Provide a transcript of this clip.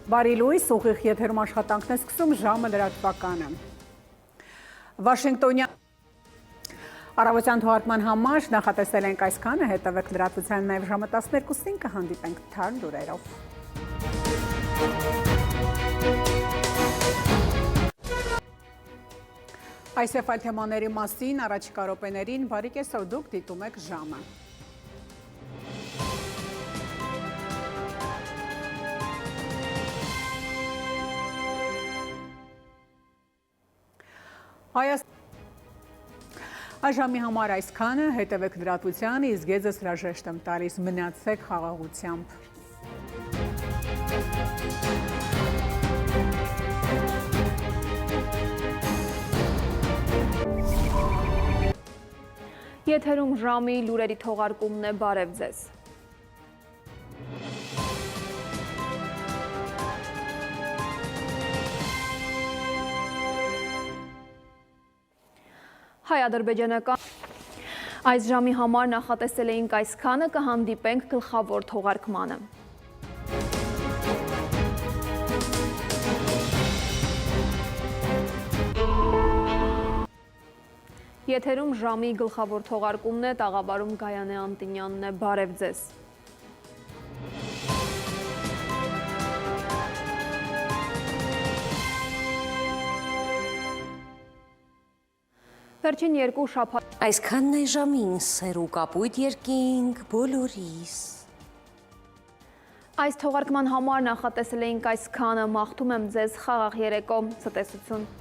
Բարի լույս, ուղիղ եթերում աշխատանքն է սկսում ժամը լրատվականը։ Վաշինգտոնյան առավոտյան թողարկման համար նախատեսել ենք այսքանը, հետևեք լրատվության նաև ժամը 12-ին կհանդիպենք թարմ լուրերով։ Այս եւ այլ թեմաների մասին առաջիկա րոպեներին բարի կեսօր, դուք դիտում եք ժամը։ Այժմի համար այսքանը, հետևեք լրատվությանը, իսկ ես հրաժեշտ եմ տալիս, մնացեք խաղաղությամբ։ Եթերում ժամի լուրերի թողարկումն է, բարև ձեզ։ Հայ-ադրբեջանական այս ժամի համար նախատեսել էինք այսքանը, կհանդիպենք գլխավոր թողարկմանը։ Եթերում ժամի գլխավոր թողարկումն է, տաղավարում Գայանե Անտինյանն է, բարև ձեզ։ Վերջին երկու շաբաթ Այսքանն է ժամին, սեր ու կապույտ երկինք բոլորիս։ Այս թողարկման համար նախատեսել էինք այսքանը, մաղթում եմ ձեզ խաղաղ երեկո, ցտեսություն։